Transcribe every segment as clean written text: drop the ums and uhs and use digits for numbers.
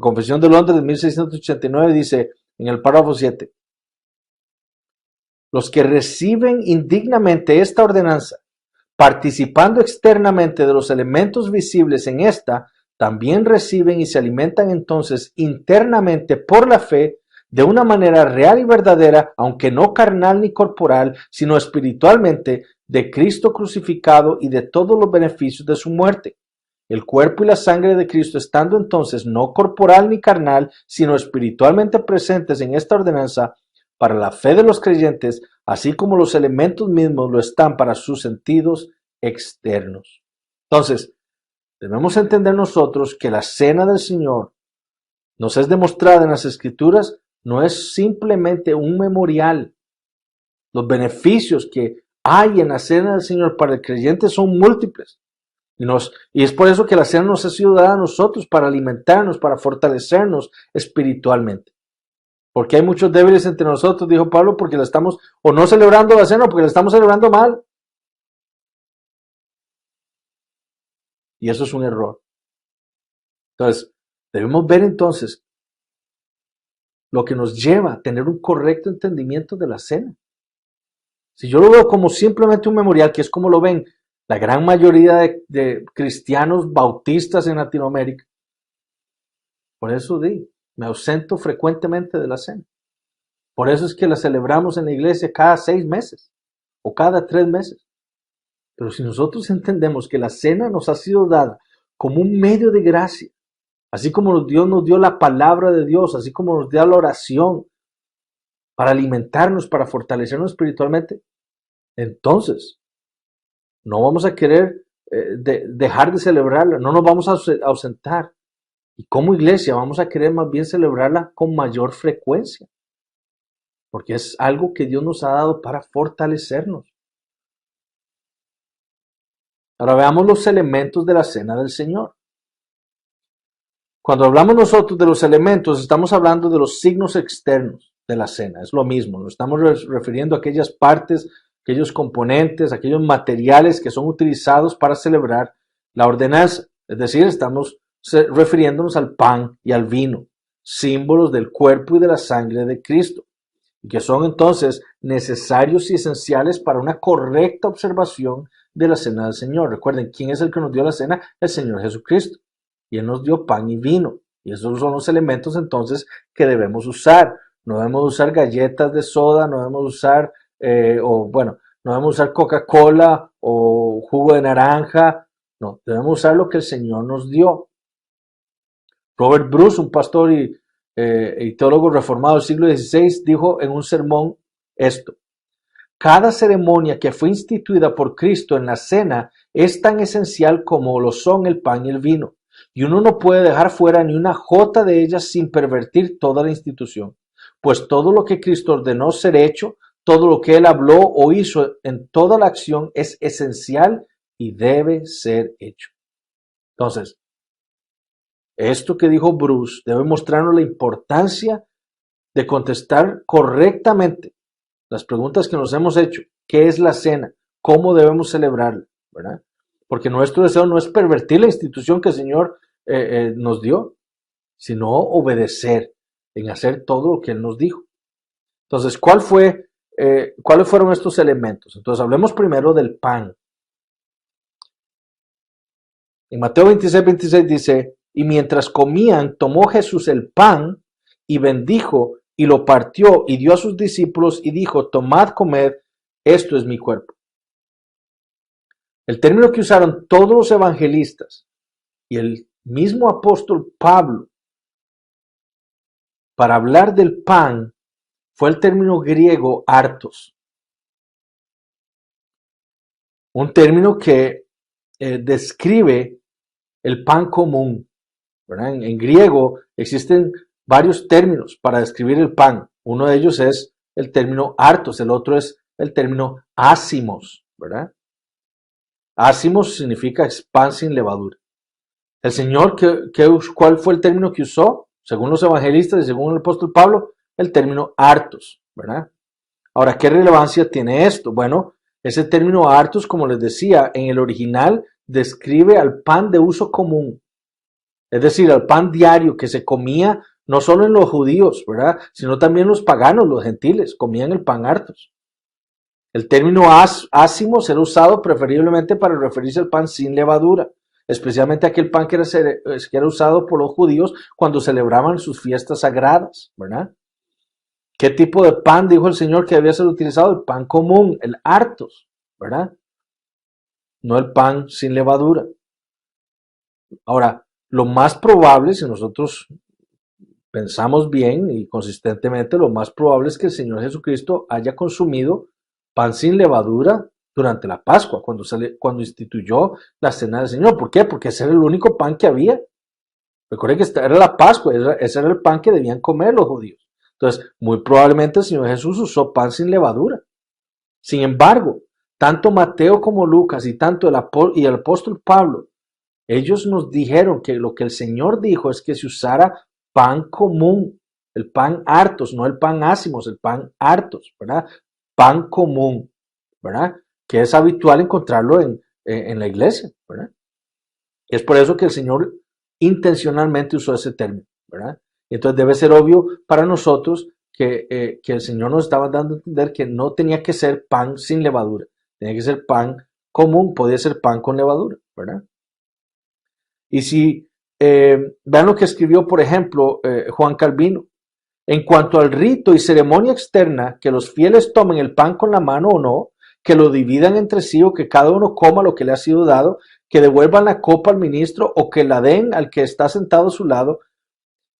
Confesión de Londres de 1689 dice en el párrafo 7, los que reciben indignamente esta ordenanza, participando externamente de los elementos visibles en esta, también reciben y se alimentan entonces internamente por la fe de una manera real y verdadera, aunque no carnal ni corporal, sino espiritualmente, de Cristo crucificado y de todos los beneficios de su muerte. El cuerpo y la sangre de Cristo estando entonces no corporal ni carnal, sino espiritualmente presentes en esta ordenanza, para la fe de los creyentes, así como los elementos mismos lo están para sus sentidos externos. Entonces, debemos entender nosotros que la cena del Señor nos es demostrada en las Escrituras, no es simplemente un memorial. Los beneficios que hay en la cena del Señor para el creyente son múltiples. Y es por eso que la cena nos ha sido dada a nosotros para alimentarnos, para fortalecernos espiritualmente. Porque hay muchos débiles entre nosotros, dijo Pablo, porque la estamos o no celebrando la cena o porque la estamos celebrando mal. Y eso es un error. Entonces, debemos ver entonces lo que nos lleva a tener un correcto entendimiento de la cena. Si yo lo veo como simplemente un memorial, que es como lo ven la gran mayoría de cristianos bautistas en Latinoamérica, por eso me ausento frecuentemente de la cena. Por eso es que la celebramos en la iglesia cada 6 meses o cada 3 meses. Pero si nosotros entendemos que la cena nos ha sido dada como un medio de gracia, así como Dios nos dio la palabra de Dios, así como nos dio la oración para alimentarnos, para fortalecernos espiritualmente, entonces no vamos a querer dejar de celebrarla, no nos vamos a ausentar. Y como iglesia vamos a querer más bien celebrarla con mayor frecuencia, porque es algo que Dios nos ha dado para fortalecernos. Ahora veamos los elementos de la cena del Señor. Cuando hablamos nosotros de los elementos, estamos hablando de los signos externos de la cena. Es lo mismo, nos estamos refiriendo a aquellas partes, aquellos componentes, aquellos materiales que son utilizados para celebrar la ordenanza. Es decir, estamos refiriéndonos al pan y al vino, símbolos del cuerpo y de la sangre de Cristo, y que son entonces necesarios y esenciales para una correcta observación de la cena del Señor. Recuerden, ¿quién es el que nos dio la cena? El Señor Jesucristo. Y Él nos dio pan y vino. Y esos son los elementos entonces que debemos usar. No debemos usar galletas de soda, no debemos usar, no debemos usar Coca-Cola o jugo de naranja. No, debemos usar lo que el Señor nos dio. Robert Bruce, un pastor y teólogo reformado del siglo XVI, dijo en un sermón esto: cada ceremonia que fue instituida por Cristo en la cena es tan esencial como lo son el pan y el vino, y uno no puede dejar fuera ni una jota de ellas sin pervertir toda la institución, pues todo lo que Cristo ordenó ser hecho, todo lo que Él habló o hizo en toda la acción es esencial y debe ser hecho. Entonces, esto que dijo Bruce debe mostrarnos la importancia de contestar correctamente las preguntas que nos hemos hecho. ¿Qué es la cena? ¿Cómo debemos celebrarla? ¿Verdad? Porque nuestro deseo no es pervertir la institución que el Señor nos dio, sino obedecer en hacer todo lo que Él nos dijo. Entonces, ¿cuáles fueron estos elementos? Entonces, hablemos primero del pan. En Mateo 26 dice: y mientras comían, tomó Jesús el pan y bendijo y lo partió y dio a sus discípulos y dijo: tomad, comed, esto es mi cuerpo. El término que usaron todos los evangelistas y el mismo apóstol Pablo para hablar del pan fue el término griego artos. Un término que describe el pan común. ¿Verdad? En griego existen varios términos para describir el pan. Uno de ellos es el término artos, el otro es el término ácimos, ¿verdad? Ácimos significa pan sin levadura. El Señor, ¿cuál fue el término que usó? Según los evangelistas y según el apóstol Pablo, el término artos, ¿verdad? Ahora, ¿qué relevancia tiene esto? Bueno, ese término artos, como les decía, en el original describe al pan de uso común. Es decir, el pan diario que se comía no solo en los judíos, ¿verdad? Sino también los paganos, los gentiles, comían el pan hartos. El término ácimos era usado preferiblemente para referirse al pan sin levadura, especialmente aquel pan que era usado por los judíos cuando celebraban sus fiestas sagradas, ¿verdad? ¿Qué tipo de pan dijo el Señor que debía ser utilizado? El pan común, el hartos, ¿verdad? No el pan sin levadura. Ahora, lo más probable, si nosotros pensamos bien y consistentemente, lo más probable es que el Señor Jesucristo haya consumido pan sin levadura durante la Pascua, cuando instituyó la cena del Señor. ¿Por qué? Porque ese era el único pan que había. Recuerden que era la Pascua, ese era el pan que debían comer los judíos. Entonces, muy probablemente el Señor Jesús usó pan sin levadura. Sin embargo, tanto Mateo como Lucas y tanto el apóstol Pablo, ellos nos dijeron que lo que el Señor dijo es que se usara pan común, el pan hartos, no el pan ácimos, el pan hartos, ¿verdad? Pan común, ¿verdad? Que es habitual encontrarlo en la iglesia, ¿verdad? Y es por eso que el Señor intencionalmente usó ese término, ¿verdad? Y entonces debe ser obvio para nosotros que el Señor nos estaba dando a entender que no tenía que ser pan sin levadura, tenía que ser pan común, podía ser pan con levadura, ¿verdad? Y si vean lo que escribió, por ejemplo, Juan Calvino, en cuanto al rito y ceremonia externa, que los fieles tomen el pan con la mano o no, que lo dividan entre sí o que cada uno coma lo que le ha sido dado, que devuelvan la copa al ministro o que la den al que está sentado a su lado,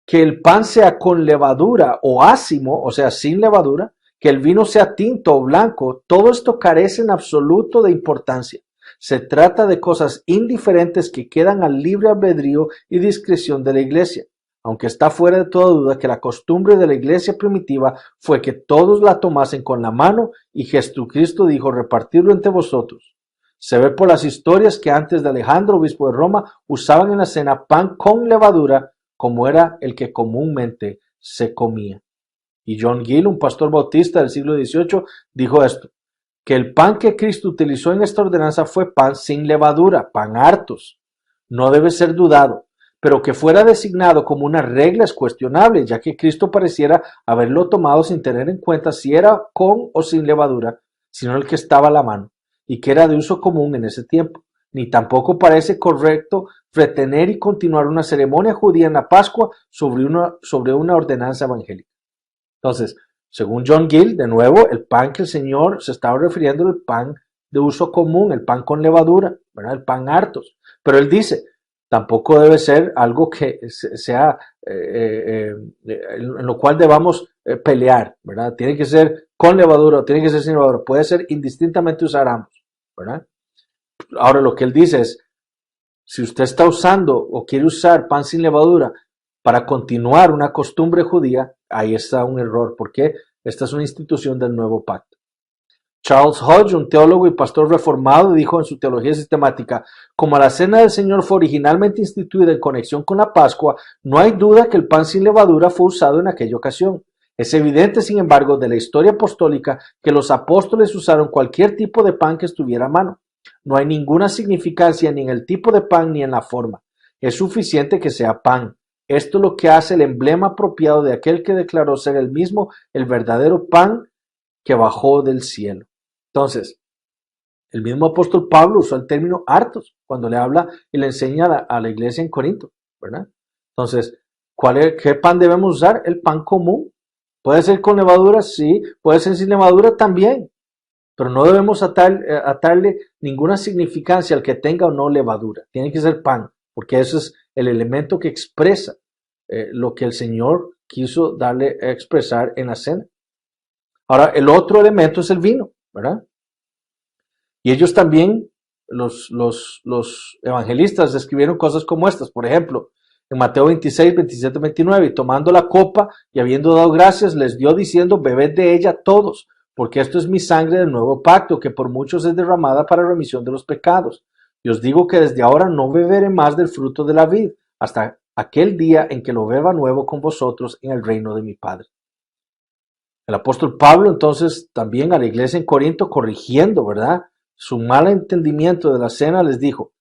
que el pan sea con levadura o ácimo, o sea, sin levadura, que el vino sea tinto o blanco, todo esto carece en absoluto de importancia. Se trata de cosas indiferentes que quedan al libre albedrío y discreción de la iglesia, aunque está fuera de toda duda que la costumbre de la iglesia primitiva fue que todos la tomasen con la mano y Jesucristo dijo repartirlo entre vosotros. Se ve por las historias que antes de Alejandro, obispo de Roma, usaban en la cena pan con levadura como era el que comúnmente se comía. Y John Gill, un pastor bautista del siglo XVIII, dijo esto, que el pan que Cristo utilizó en esta ordenanza fue pan sin levadura, pan hartos. No debe ser dudado, pero que fuera designado como una regla es cuestionable, ya que Cristo pareciera haberlo tomado sin tener en cuenta si era con o sin levadura, sino el que estaba a la mano, y que era de uso común en ese tiempo. Ni tampoco parece correcto retener y continuar una ceremonia judía en la Pascua sobre una ordenanza evangélica. Entonces, según John Gill, de nuevo, el pan que el Señor se estaba refiriendo al pan de uso común, el pan con levadura, ¿verdad? El pan hartos. Pero él dice, tampoco debe ser algo que sea en lo cual debamos pelear, ¿verdad? Tiene que ser con levadura o tiene que ser sin levadura. Puede ser indistintamente usar ambos, ¿verdad? Ahora lo que él dice es, si usted está usando o quiere usar pan sin levadura para continuar una costumbre judía, ahí está un error, porque esta es una institución del nuevo pacto. Charles Hodge, un teólogo y pastor reformado, dijo en su teología sistemática, como la cena del Señor fue originalmente instituida en conexión con la Pascua, no hay duda que el pan sin levadura fue usado en aquella ocasión. Es evidente, sin embargo, de la historia apostólica que los apóstoles usaron cualquier tipo de pan que estuviera a mano. No hay ninguna significancia ni en el tipo de pan ni en la forma. Es suficiente que sea pan. Esto es lo que hace el emblema apropiado de aquel que declaró ser el mismo, el verdadero pan que bajó del cielo. Entonces, el mismo apóstol Pablo usó el término hartos cuando le habla y le enseña a la iglesia en Corinto, ¿verdad? Entonces, ¿qué pan debemos usar? El pan común. ¿Puede ser con levadura? Sí. ¿Puede ser sin levadura? También. Pero no debemos atarle ninguna significancia al que tenga o no levadura. Tiene que ser pan, porque ese es el elemento que expresa lo que el Señor quiso darle a expresar en la cena. Ahora, el otro elemento es el vino, ¿verdad? Y ellos también, los evangelistas, escribieron cosas como estas. Por ejemplo, en Mateo 26, 27, 29, y tomando la copa y habiendo dado gracias, les dio diciendo, bebed de ella todos, porque esto es mi sangre del nuevo pacto, que por muchos es derramada para remisión de los pecados. Y os digo que desde ahora no beberé más del fruto de la vid, hasta aquel día en que lo beba nuevo con vosotros en el reino de mi Padre. El apóstol Pablo entonces también a la iglesia en Corinto, corrigiendo, ¿verdad?, su mal entendimiento de la cena, les dijo,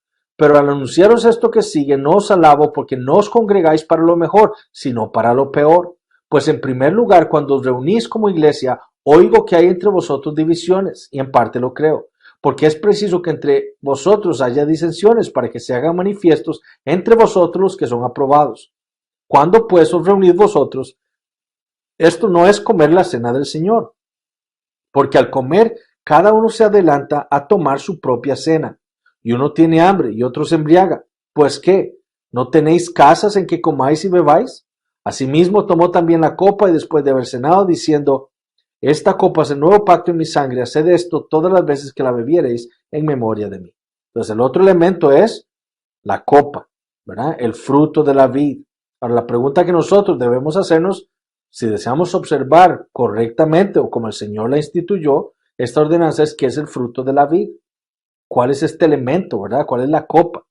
Pero al anunciaros esto que sigue, no os alabo porque no os congregáis para lo mejor, sino para lo peor. Pues en primer lugar, cuando os reunís como iglesia, oigo que hay entre vosotros divisiones, y en parte lo creo, porque es preciso que entre vosotros haya disensiones para que se hagan manifiestos entre vosotros los que son aprobados. Cuando pues os reunís vosotros, esto no es comer la cena del Señor, porque al comer cada uno se adelanta a tomar su propia cena, y uno tiene hambre y otro se embriaga. Pues ¿qué? ¿No tenéis casas en que comáis y bebáis? Asimismo tomó también la copa y después de haber cenado, diciendo, esta copa es el nuevo pacto en mi sangre, haced esto todas las veces que la bebiereis en memoria de mí. Entonces el otro elemento es la copa, ¿verdad? El fruto de la vid. Ahora la pregunta que nosotros debemos hacernos, si deseamos observar correctamente o como el Señor la instituyó, esta ordenanza es: ¿qué es el fruto de la vid? ¿Cuál es este elemento, verdad? ¿Cuál es la copa?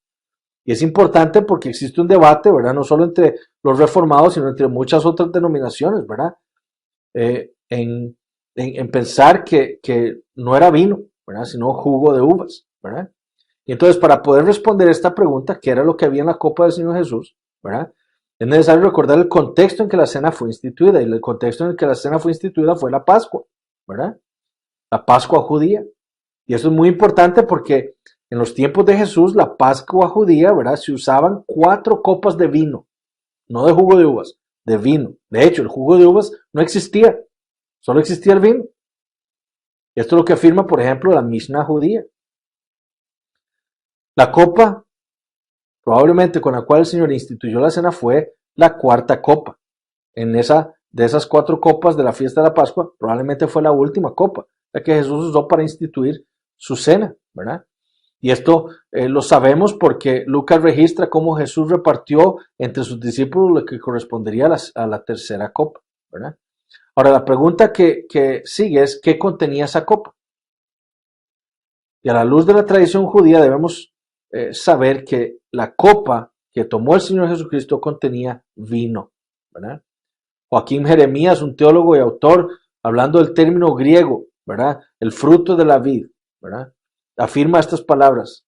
Y es importante porque existe un debate, ¿verdad? No solo entre los reformados, sino entre muchas otras denominaciones, ¿verdad? En pensar que no era vino, ¿verdad? Sino jugo de uvas, ¿verdad? Y entonces, para poder responder esta pregunta, ¿qué era lo que había en la copa del Señor Jesús? ¿Verdad? Es necesario recordar el contexto en que la cena fue instituida, y el contexto en el que la cena fue instituida fue la Pascua, ¿verdad? La Pascua judía. Y eso es muy importante porque en los tiempos de Jesús, la Pascua judía, ¿verdad? Se usaban 4 copas de vino, no de jugo de uvas, de vino. De hecho, el jugo de uvas no existía, solo existía el vino. Esto es lo que afirma, por ejemplo, la Mishnah judía. La copa, probablemente con la cual el Señor instituyó la cena, fue la 4ª copa. De esas 4 copas de la fiesta de la Pascua, probablemente fue la última copa, la que Jesús usó para instituir su cena, ¿verdad? Y esto lo sabemos porque Lucas registra cómo Jesús repartió entre sus discípulos lo que correspondería a la 3ª copa, ¿verdad? Ahora, la pregunta que sigue es: ¿qué contenía esa copa? Y a la luz de la tradición judía debemos saber que la copa que tomó el Señor Jesucristo contenía vino, ¿verdad? Joaquín Jeremías, un teólogo y autor, hablando del término griego, ¿verdad? El fruto de la vid, ¿verdad? Afirma estas palabras: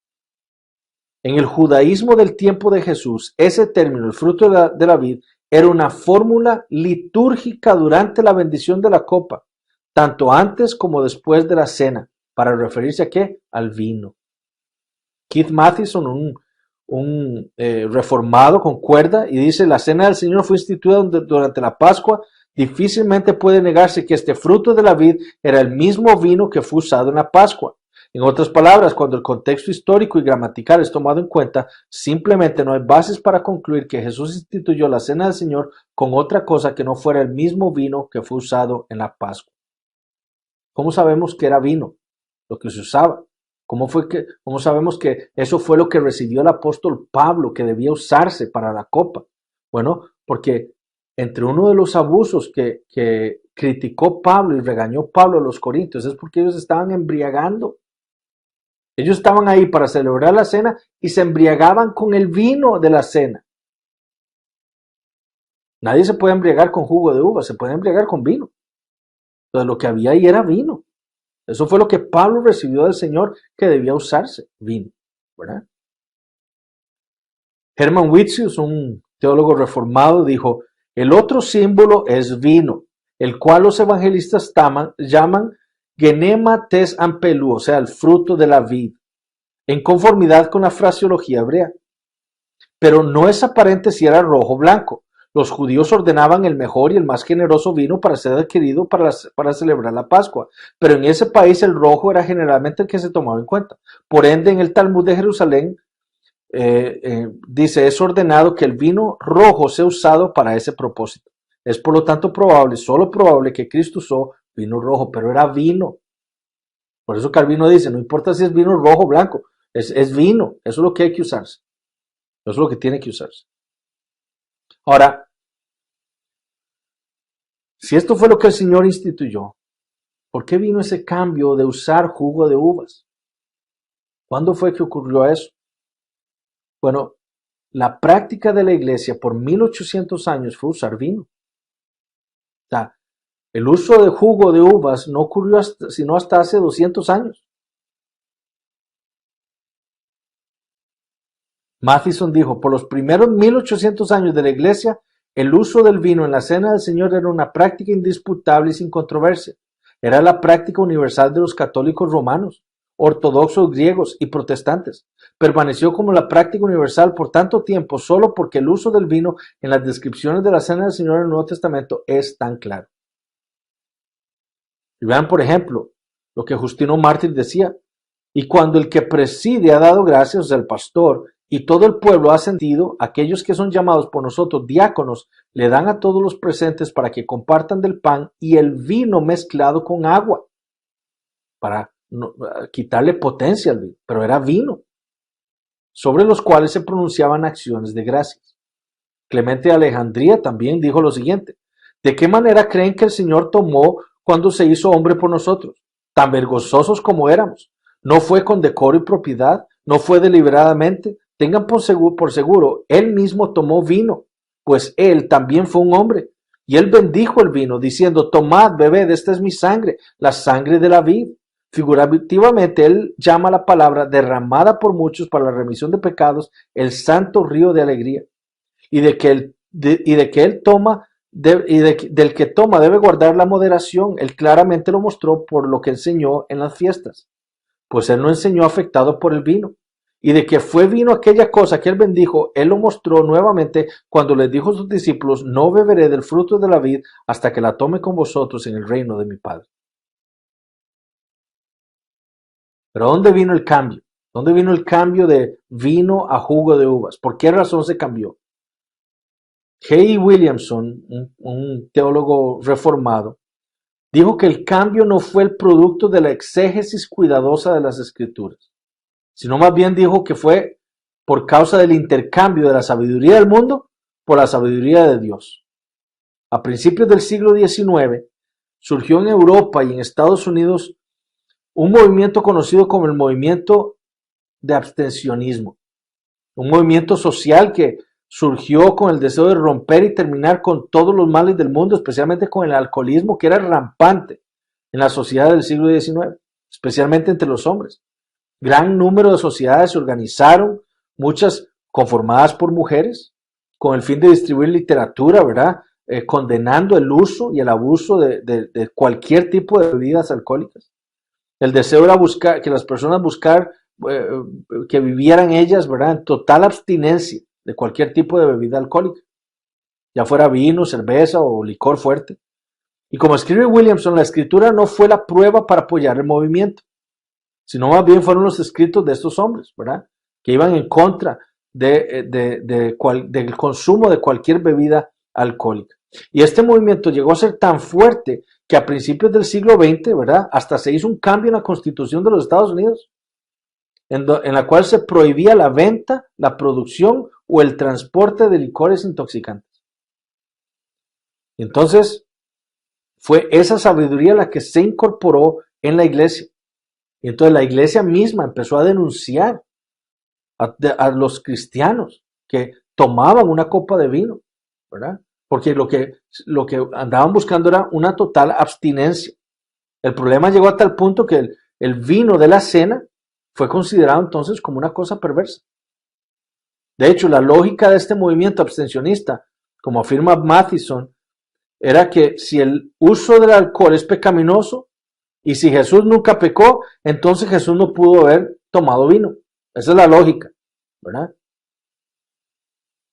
en el judaísmo del tiempo de Jesús, ese término, el fruto de la vid, era una fórmula litúrgica durante la bendición de la copa, tanto antes como después de la cena, para referirse a qué? Al vino. Keith Mathison, un reformado, concuerda y dice: la cena del Señor fue instituida durante la Pascua. Difícilmente puede negarse que este fruto de la vid era el mismo vino que fue usado en la Pascua. En otras palabras, cuando el contexto histórico y gramatical es tomado en cuenta, simplemente no hay bases para concluir que Jesús instituyó la cena del Señor con otra cosa que no fuera el mismo vino que fue usado en la Pascua. ¿Cómo sabemos que era vino lo que se usaba? ¿Cómo sabemos que eso fue lo que recibió el apóstol Pablo, que debía usarse para la copa? Bueno, porque entre uno de los abusos que criticó Pablo y regañó Pablo a los corintios es porque ellos estaban embriagando. Ellos estaban ahí para celebrar la cena y se embriagaban con el vino de la cena. Nadie se puede embriagar con jugo de uva, se puede embriagar con vino. Entonces lo que había ahí era vino. Eso fue lo que Pablo recibió del Señor, que debía usarse, vino, ¿verdad? Hermann Witsius, un teólogo reformado, dijo: el otro símbolo es vino, el cual los evangelistas llaman genema tes ampelú, o sea, el fruto de la vid, en conformidad con la fraseología hebrea. Pero no es aparente si era rojo o blanco. Los judíos ordenaban el mejor y el más generoso vino para ser adquirido para celebrar la Pascua, pero en ese país el rojo era generalmente el que se tomaba en cuenta. Por ende, en el Talmud de Jerusalén dice: es ordenado que el vino rojo sea usado para ese propósito. Es por lo tanto probable, solo probable, que Cristo usó vino rojo, pero era vino. Por eso Calvino dice: no importa si es vino rojo o blanco, es vino, eso es lo que hay que usarse, eso es lo que tiene que usarse. Ahora, si esto fue lo que el Señor instituyó, ¿por qué vino ese cambio de usar jugo de uvas? ¿Cuándo fue que ocurrió eso? Bueno, la práctica de la iglesia por 1800 años fue usar vino. O sea, el uso de jugo de uvas no ocurrió sino hasta hace 200 años. Mathison dijo, por los primeros 1800 años de la iglesia, el uso del vino en la cena del Señor era una práctica indisputable y sin controversia. Era la práctica universal de los católicos romanos, ortodoxos griegos y protestantes. Permaneció como la práctica universal por tanto tiempo solo porque el uso del vino en las descripciones de la cena del Señor en el Nuevo Testamento es tan claro. Y vean, por ejemplo, lo que Justino Mártir decía, y cuando el que preside ha dado gracias, o sea, el pastor, y todo el pueblo ha sentido, aquellos que son llamados por nosotros diáconos, le dan a todos los presentes para que compartan del pan y el vino mezclado con agua, para quitarle potencia al vino, pero era vino, sobre los cuales se pronunciaban acciones de gracias. Clemente de Alejandría también dijo lo siguiente, ¿de qué manera creen que el Señor tomó cuando se hizo hombre por nosotros? Tan vergonzosos como éramos. No fue con decoro y propiedad, no fue deliberadamente. Tengan por seguro, él mismo tomó vino, pues él también fue un hombre. Y él bendijo el vino, diciendo, tomad, bebed, esta es mi sangre, la sangre de la vid. Figurativamente, él llama la palabra derramada por muchos para la remisión de pecados, el santo río de alegría. Y del que toma debe guardar la moderación. Él claramente lo mostró por lo que enseñó en las fiestas, pues él no enseñó afectado por el vino. Y de que fue vino aquella cosa que él bendijo, él lo mostró nuevamente cuando les dijo a sus discípulos, no beberé del fruto de la vid hasta que la tome con vosotros en el reino de mi Padre. Pero ¿dónde vino el cambio? ¿Dónde vino el cambio de vino a jugo de uvas? ¿Por qué razón se cambió? G. Williamson, un teólogo reformado, dijo que el cambio no fue el producto de la exégesis cuidadosa de las escrituras, sino más bien dijo que fue por causa del intercambio de la sabiduría del mundo por la sabiduría de Dios. A principios del siglo XIX surgió en Europa y en Estados Unidos un movimiento conocido como el movimiento de abstencionismo, un movimiento social que surgió con el deseo de romper y terminar con todos los males del mundo, especialmente con el alcoholismo que era rampante en la sociedad del siglo XIX, especialmente entre los hombres. Gran número de sociedades se organizaron, muchas conformadas por mujeres, con el fin de distribuir literatura, ¿verdad? Condenando el uso y el abuso de cualquier tipo de bebidas alcohólicas. El deseo era buscar, que las personas buscar que vivieran ellas, ¿verdad?, en total abstinencia de cualquier tipo de bebida alcohólica, ya fuera vino, cerveza o licor fuerte. Y como escribe Williamson, la escritura no fue la prueba para apoyar el movimiento, sino más bien fueron los escritos de estos hombres, ¿verdad?, que iban en contra del consumo de cualquier bebida alcohólica. Y este movimiento llegó a ser tan fuerte que a principios del siglo XX, ¿verdad?, hasta se hizo un cambio en la Constitución de los Estados Unidos, en la cual se prohibía la venta, la producción o el transporte de licores intoxicantes. Entonces, fue esa sabiduría la que se incorporó en la iglesia. Y entonces la iglesia misma empezó a denunciar a los cristianos que tomaban una copa de vino, ¿verdad? Porque lo que andaban buscando era una total abstinencia. El problema llegó a tal punto que el vino de la cena fue considerado entonces como una cosa perversa. De hecho, la lógica de este movimiento abstencionista, como afirma Mathison, era que si el uso del alcohol es pecaminoso y si Jesús nunca pecó, entonces Jesús no pudo haber tomado vino. Esa es la lógica, ¿verdad?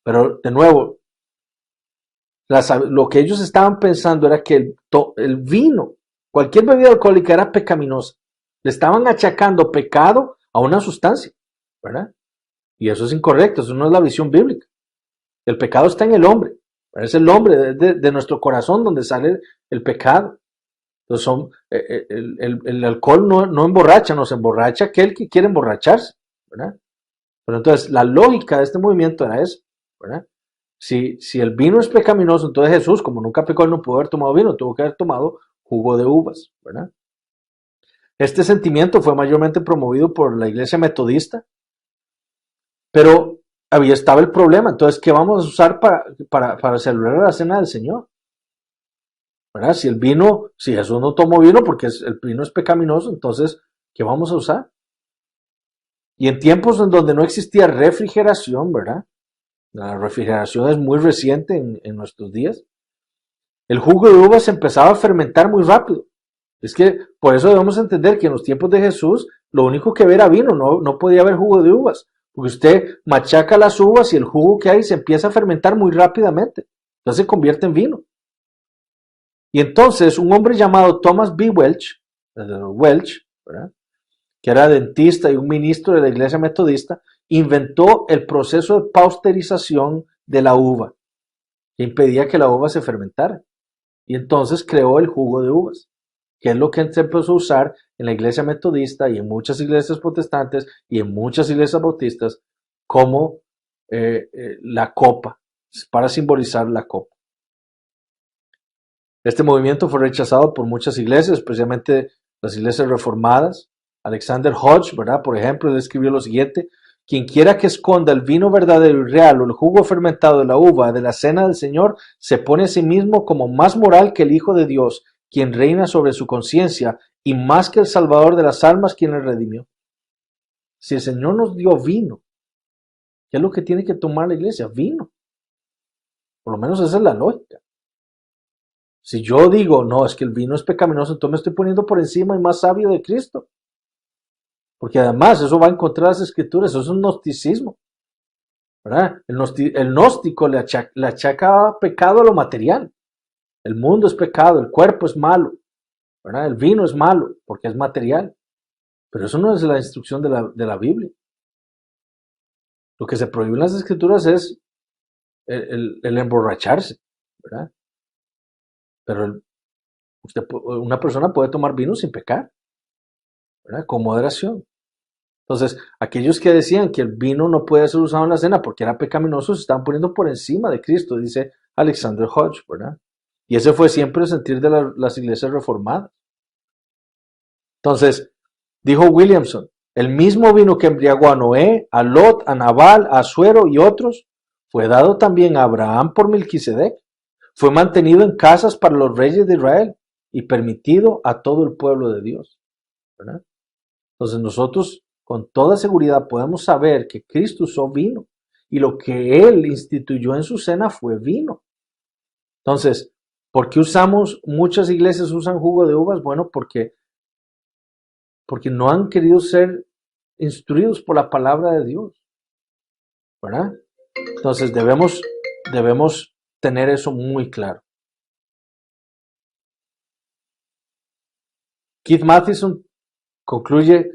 Pero de nuevo, lo que ellos estaban pensando era que el vino, cualquier bebida alcohólica era pecaminosa. Le estaban achacando pecado a una sustancia, ¿verdad? Y eso es incorrecto, eso no es la visión bíblica. El pecado está en el hombre, es el hombre de nuestro corazón donde sale el pecado. Entonces el alcohol no emborracha, nos emborracha aquel que quiere emborracharse, ¿verdad? Pero entonces la lógica de este movimiento era eso, ¿verdad? Si el vino es pecaminoso, entonces Jesús, como nunca pecó, él no pudo haber tomado vino, tuvo que haber tomado jugo de uvas, ¿verdad? Este sentimiento fue mayormente promovido por la iglesia metodista, pero estaba el problema. Entonces, ¿qué vamos a usar para celebrar la cena del Señor? ¿Verdad? Si Jesús no tomó vino porque el vino es pecaminoso, entonces, ¿qué vamos a usar? Y en tiempos en donde no existía refrigeración, ¿verdad? La refrigeración es muy reciente en nuestros días. El jugo de uvas empezaba a fermentar muy rápido. Es que por eso debemos entender que en los tiempos de Jesús lo único que había era vino, no podía haber jugo de uvas. Porque usted machaca las uvas y el jugo que hay se empieza a fermentar muy rápidamente. Entonces se convierte en vino. Y entonces un hombre llamado Thomas B. Welch, ¿verdad?, que era dentista y un ministro de la iglesia metodista, inventó el proceso de pasteurización de la uva, que impedía que la uva se fermentara. Y entonces creó el jugo de uvas, que es lo que se empezó a usar en la iglesia metodista y en muchas iglesias protestantes y en muchas iglesias bautistas como la copa, para simbolizar la copa. Este movimiento fue rechazado por muchas iglesias, especialmente las iglesias reformadas. Alexander Hodge, ¿verdad?, por ejemplo, él escribió lo siguiente: quien quiera que esconda el vino verdadero y real o el jugo fermentado de la uva de la cena del Señor, se pone a sí mismo como más moral que el Hijo de Dios, quien reina sobre su conciencia, y más que el Salvador de las almas, quien le redimió. Si el Señor nos dio vino, ¿qué es lo que tiene que tomar la iglesia? Vino. Por lo menos esa es la lógica. Si yo digo, no, es que el vino es pecaminoso, entonces me estoy poniendo por encima y más sabio de Cristo. Porque además eso va en contra de las escrituras, eso es un gnosticismo, ¿verdad? El gnóstico le achaca pecado a lo material. El mundo es pecado, el cuerpo es malo, ¿verdad? El vino es malo porque es material. Pero eso no es la instrucción de la Biblia. Lo que se prohíbe en las escrituras es el emborracharse, ¿verdad? Pero una persona puede tomar vino sin pecar, ¿verdad?, con moderación. Entonces, aquellos que decían que el vino no puede ser usado en la cena porque era pecaminoso, se estaban poniendo por encima de Cristo, dice Alexander Hodge, ¿verdad? Y ese fue siempre el sentir de las iglesias reformadas. Entonces, dijo Williamson, el mismo vino que embriagó a Noé, a Lot, a Nabal, a Asuero y otros, fue dado también a Abraham por Melquisedec. Fue mantenido en casas para los reyes de Israel y permitido a todo el pueblo de Dios, ¿verdad? Entonces nosotros con toda seguridad podemos saber que Cristo usó vino y lo que Él instituyó en su cena fue vino. Entonces, ¿por qué muchas iglesias usan jugo de uvas? Bueno, porque no han querido ser instruidos por la palabra de Dios, ¿verdad? Entonces debemos tener eso muy claro. Keith Mathison concluye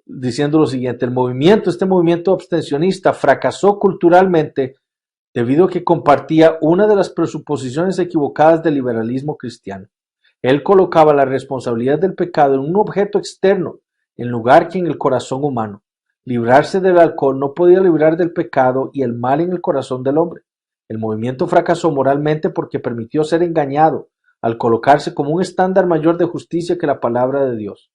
diciendo lo siguiente: este movimiento abstencionista fracasó culturalmente debido a que compartía una de las presuposiciones equivocadas del liberalismo cristiano. Él colocaba la responsabilidad del pecado en un objeto externo en lugar que en el corazón humano. Librarse del alcohol no podía librar del pecado y el mal en el corazón del hombre. El movimiento fracasó moralmente porque permitió ser engañado al colocarse como un estándar mayor de justicia que la palabra de Dios.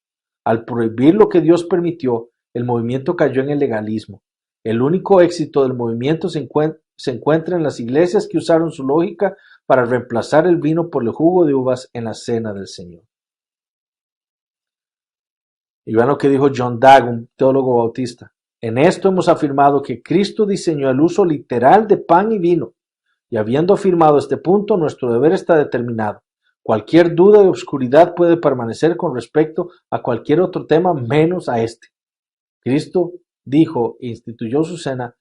Al prohibir lo que Dios permitió, el movimiento cayó en el legalismo. El único éxito del movimiento se encuentra en las iglesias que usaron su lógica para reemplazar el vino por el jugo de uvas en la cena del Señor. Y vean lo que dijo John Dagg, un teólogo bautista: en esto hemos afirmado que Cristo diseñó el uso literal de pan y vino, y habiendo afirmado este punto, nuestro deber está determinado. Cualquier duda y obscuridad puede permanecer con respecto a cualquier otro tema menos a este. Cristo dijo e instituyó su cena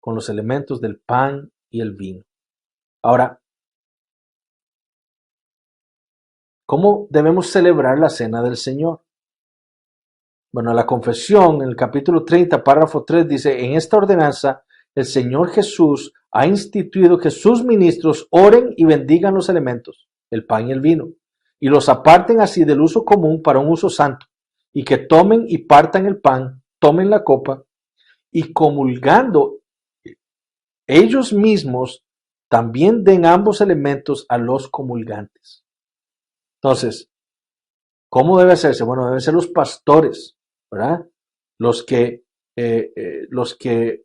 con los elementos del pan y el vino. Ahora, ¿cómo debemos celebrar la cena del Señor? Bueno, la confesión en el capítulo 30, párrafo 3 dice: en esta ordenanza el Señor Jesús ha instituido que sus ministros oren y bendigan los elementos, el pan y el vino, y los aparten así del uso común para un uso santo, y que tomen y partan el pan, tomen la copa, y comulgando ellos mismos también den ambos elementos a los comulgantes. Entonces, ¿cómo debe hacerse? Bueno, deben ser los pastores, ¿verdad? Los que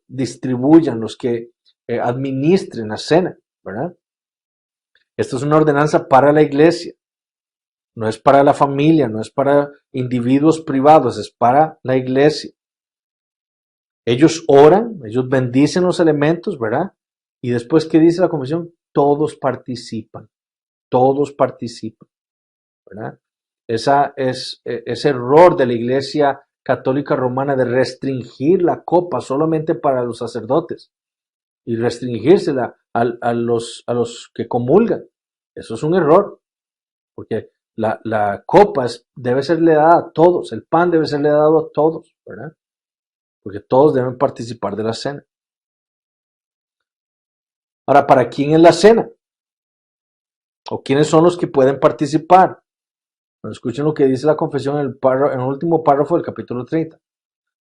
distribuyan, los que administren la cena, ¿verdad? Esto es una ordenanza para la iglesia, no es para la familia, no es para individuos privados, es para la iglesia. Ellos oran, ellos bendicen los elementos, ¿verdad? Y después, ¿qué dice la confesión? Todos participan, ¿verdad? Ese error de la Iglesia Católica Romana de restringir la copa solamente para los sacerdotes y restringírsela a los que comulgan. Eso es un error, porque la copa debe serle dada a todos, el pan debe serle dado a todos, ¿verdad? Porque todos deben participar de la cena. Ahora, ¿para quién es la cena? ¿O quiénes son los que pueden participar? Bueno, escuchen lo que dice la confesión en el último párrafo del capítulo 30.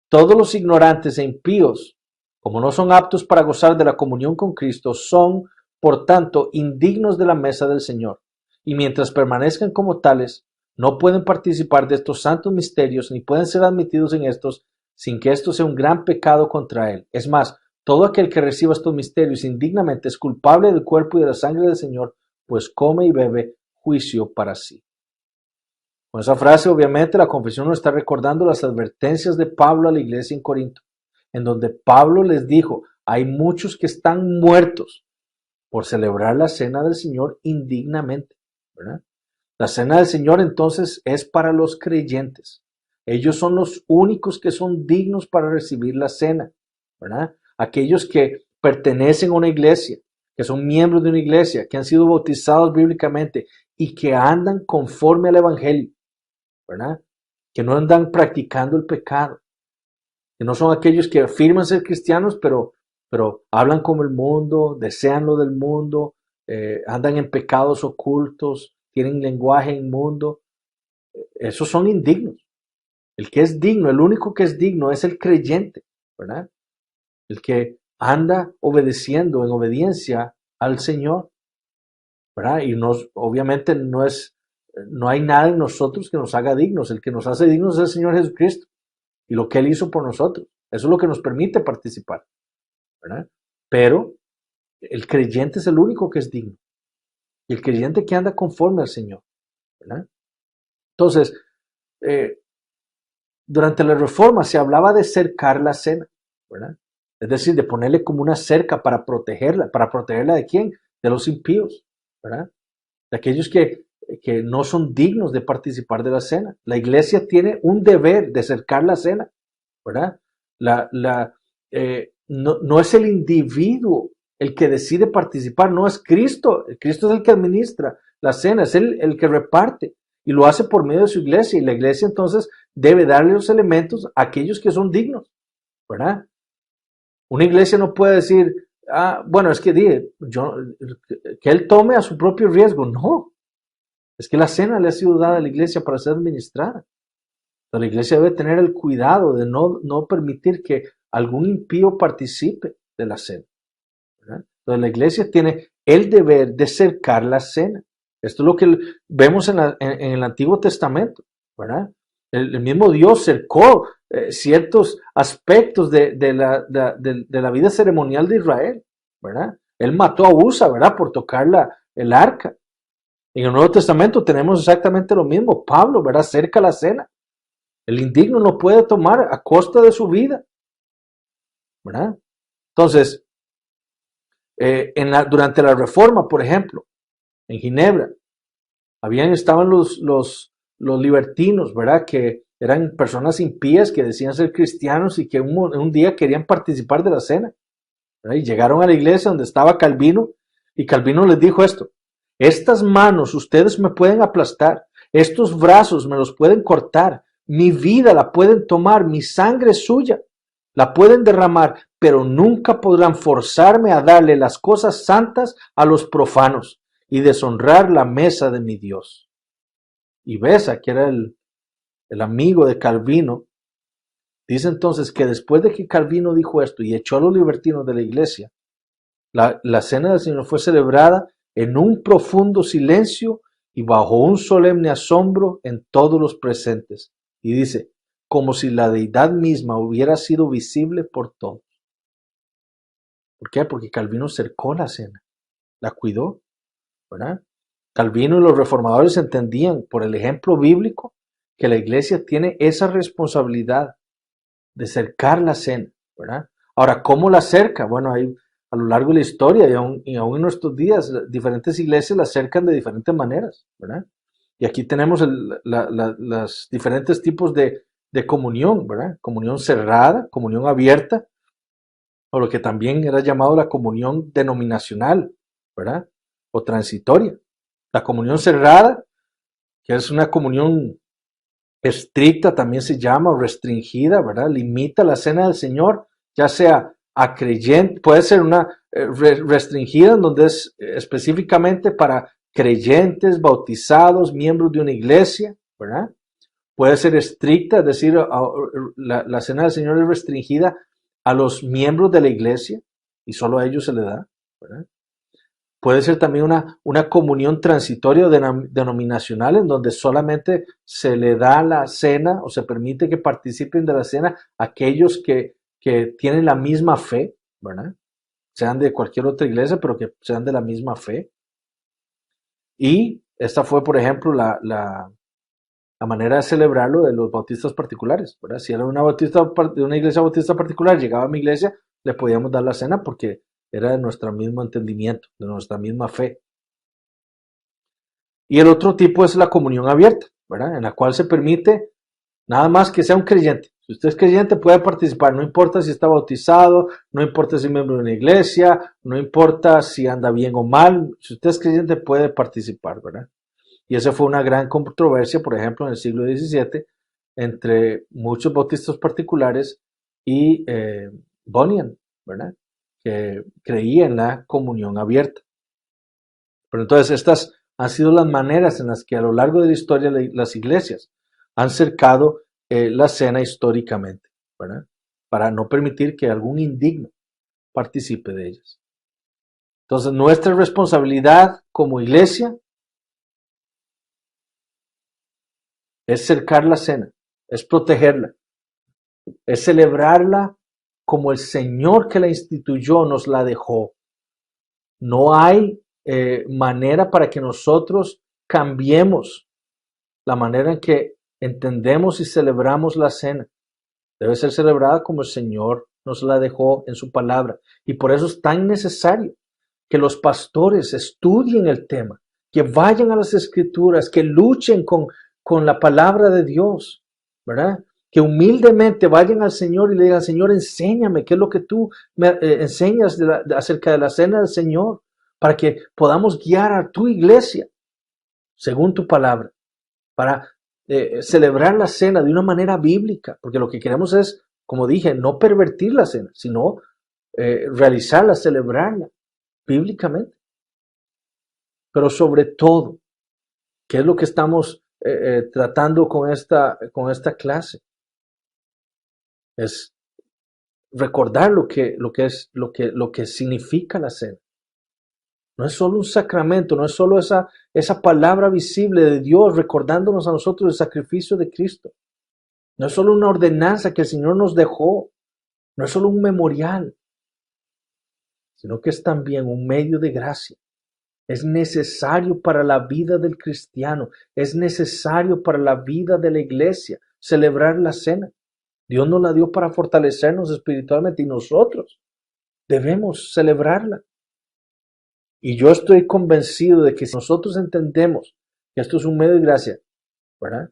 Todos los ignorantes e impíos, como no son aptos para gozar de la comunión con Cristo, son, por tanto, indignos de la mesa del Señor. Y mientras permanezcan como tales, no pueden participar de estos santos misterios, ni pueden ser admitidos en estos, sin que esto sea un gran pecado contra Él. Es más, todo aquel que reciba estos misterios indignamente es culpable del cuerpo y de la sangre del Señor, pues come y bebe juicio para sí. Con esa frase, obviamente, la confesión nos está recordando las advertencias de Pablo a la iglesia en Corinto, en donde Pablo les dijo, hay muchos que están muertos por celebrar la cena del Señor indignamente, ¿verdad? La cena del Señor entonces es para los creyentes. Ellos son los únicos que son dignos para recibir la cena, ¿verdad? Aquellos que pertenecen a una iglesia, que son miembros de una iglesia, que han sido bautizados bíblicamente y que andan conforme al Evangelio, ¿verdad? Que no andan practicando el pecado, que no son aquellos que afirman ser cristianos, pero hablan como el mundo, desean lo del mundo, andan en pecados ocultos, tienen lenguaje inmundo. Esos son indignos. El que es digno, el único que es digno es el creyente, ¿verdad? El que anda obedeciendo en obediencia al Señor, ¿verdad? Y obviamente no hay nada en nosotros que nos haga dignos. El que nos hace dignos es el Señor Jesucristo y lo que Él hizo por nosotros. Eso es lo que nos permite participar, ¿verdad? Pero el creyente es el único que es digno. Y el creyente que anda conforme al Señor, ¿verdad? Entonces, durante la Reforma se hablaba de cercar la cena, ¿verdad? Es decir, de ponerle como una cerca para protegerla. ¿Para protegerla de quién? De los impíos, ¿verdad? De aquellos que no son dignos de participar de la cena. La iglesia tiene un deber de cercar la cena, ¿verdad? No es el individuo el que decide participar, no es Cristo. Cristo es el que administra la cena, es el que reparte y lo hace por medio de su iglesia. Y la iglesia entonces debe darle los elementos a aquellos que son dignos, ¿verdad? Una iglesia no puede decir, bueno, es que que él tome a su propio riesgo. No, es que la cena le ha sido dada a la iglesia para ser administrada. La iglesia debe tener el cuidado de no permitir que algún impío participe de la cena, ¿verdad? Entonces la iglesia tiene el deber de cercar la cena. Esto es lo que vemos en el Antiguo Testamento, ¿verdad? El mismo Dios cercó ciertos aspectos de la vida ceremonial de Israel, ¿verdad? Él mató a Usa, ¿verdad? Por tocar el arca. En el Nuevo Testamento tenemos exactamente lo mismo. Pablo, ¿verdad? Cerca la cena. El indigno no puede tomar a costa de su vida, ¿verdad? Entonces, durante la Reforma, por ejemplo, en Ginebra, estaban los libertinos, ¿verdad? Que eran personas impías que decían ser cristianos y que un día querían participar de la cena, ¿verdad? Y llegaron a la iglesia donde estaba Calvino y Calvino les dijo esto: estas manos ustedes me pueden aplastar, estos brazos me los pueden cortar, mi vida la pueden tomar, mi sangre es suya, la pueden derramar, pero nunca podrán forzarme a darle las cosas santas a los profanos y deshonrar la mesa de mi Dios. Y Besa, que era el amigo de Calvino, dice entonces que después de que Calvino dijo esto y echó a los libertinos de la iglesia, la cena del Señor fue celebrada en un profundo silencio y bajo un solemne asombro en todos los presentes. Y dice, como si la deidad misma hubiera sido visible por todos. ¿Por qué? Porque Calvino cercó la cena, la cuidó, ¿verdad? Calvino y los reformadores entendían por el ejemplo bíblico que la iglesia tiene esa responsabilidad de cercar la cena, ¿verdad? Ahora, ¿cómo la acerca? Bueno, hay a lo largo de la historia y aún en nuestros días, diferentes iglesias la acercan de diferentes maneras, ¿verdad? Y aquí tenemos los diferentes tipos de comunión, ¿verdad? Comunión cerrada, comunión abierta, o lo que también era llamado la comunión denominacional, ¿verdad? O transitoria. La comunión cerrada, que es una comunión estricta, también se llama, o restringida, ¿verdad? Limita la cena del Señor, ya sea a creyente, puede ser una restringida en donde es específicamente para creyentes, bautizados, miembros de una iglesia, ¿verdad? Puede ser estricta, es decir, la cena del Señor es restringida a los miembros de la iglesia y solo a ellos se le da, ¿verdad? Puede ser también una comunión transitoria denominacional en donde solamente se le da la cena o se permite que participen de la cena aquellos que tienen la misma fe, ¿verdad? Sean de cualquier otra iglesia, pero que sean de la misma fe. Y esta fue, por ejemplo, la manera de celebrarlo de los bautistas particulares, ¿verdad? Si era de una iglesia bautista particular, llegaba a mi iglesia, le podíamos dar la cena porque era de nuestro mismo entendimiento, de nuestra misma fe. Y el otro tipo es la comunión abierta, ¿verdad? En la cual se permite nada más que sea un creyente. Si usted es creyente puede participar, no importa si está bautizado, no importa si es miembro de una iglesia, no importa si anda bien o mal, si usted es creyente puede participar, ¿verdad? Y esa fue una gran controversia, por ejemplo, en el siglo XVII, entre muchos bautistas particulares y Bunyan, ¿verdad? Que creía en la comunión abierta. Pero entonces estas han sido las maneras en las que a lo largo de la historia las iglesias han cercado la cena históricamente, ¿verdad? Para no permitir que algún indigno participe de ellas. Entonces nuestra responsabilidad como iglesia es cercar la cena, es protegerla, es celebrarla como el Señor que la instituyó nos la dejó. No hay manera para que nosotros cambiemos la manera en que entendemos y celebramos la cena. Debe ser celebrada como el Señor nos la dejó en su palabra. Y por eso es tan necesario que los pastores estudien el tema, que vayan a las escrituras, que luchen con la palabra de Dios, ¿verdad? Que humildemente vayan al Señor y le digan, Señor, enséñame qué es lo que tú me enseñas acerca de la cena del Señor, para que podamos guiar a tu iglesia según tu palabra, para celebrar la cena de una manera bíblica, porque lo que queremos es, como dije, no pervertir la cena, sino realizarla, celebrarla bíblicamente. Pero sobre todo, ¿qué es lo que estamos tratando con esta clase? Es recordar lo que significa la cena. No es solo un sacramento, no es solo esa palabra visible de Dios recordándonos a nosotros el sacrificio de Cristo. No es solo una ordenanza que el Señor nos dejó, no es solo un memorial, sino que es también un medio de gracia. Es necesario para la vida del cristiano, es necesario para la vida de la iglesia celebrar la cena. Dios nos la dio para fortalecernos espiritualmente y nosotros debemos celebrarla. Y yo estoy convencido de que si nosotros entendemos que esto es un medio de gracia, ¿verdad?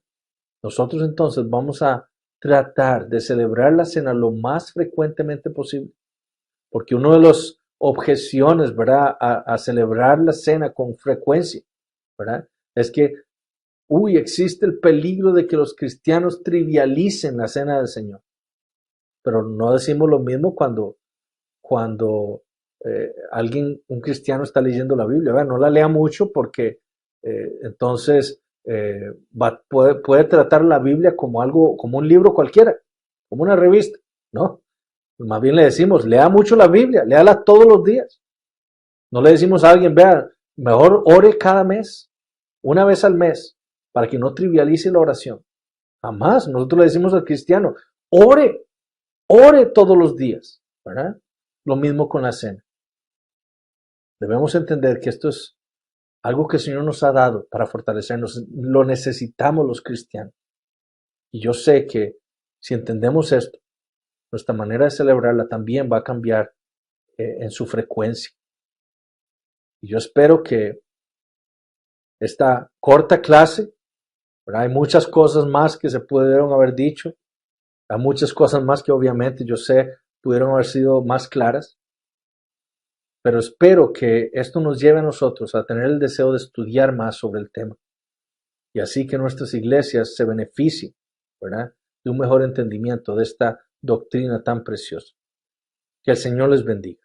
Nosotros entonces vamos a tratar de celebrar la cena lo más frecuentemente posible. Porque una de las objeciones, ¿verdad? A celebrar la cena con frecuencia, ¿verdad? Es que, existe el peligro de que los cristianos trivialicen la cena del Señor. Pero no decimos lo mismo cuando un cristiano está leyendo la Biblia. ¿Verdad? No la lea mucho porque entonces puede tratar la Biblia como como un libro cualquiera, como una revista, ¿no? Más bien le decimos, lea mucho la Biblia, léala todos los días. No le decimos a alguien, vea, mejor ore cada mes, una vez al mes, para que no trivialice la oración. Jamás. Nosotros le decimos al cristiano, ore, ore todos los días, ¿verdad? Lo mismo con la cena. Debemos entender que esto es algo que el Señor nos ha dado para fortalecernos. Lo necesitamos los cristianos. Y yo sé que si entendemos esto, nuestra manera de celebrarla también va a cambiar en su frecuencia. Y yo espero que esta corta clase, ¿verdad? Hay muchas cosas más que se pudieron haber dicho, hay muchas cosas más que obviamente yo sé pudieron haber sido más claras, pero espero que esto nos lleve a nosotros a tener el deseo de estudiar más sobre el tema y así que nuestras iglesias se beneficien, ¿verdad?, de un mejor entendimiento de esta doctrina tan preciosa. Que el Señor les bendiga.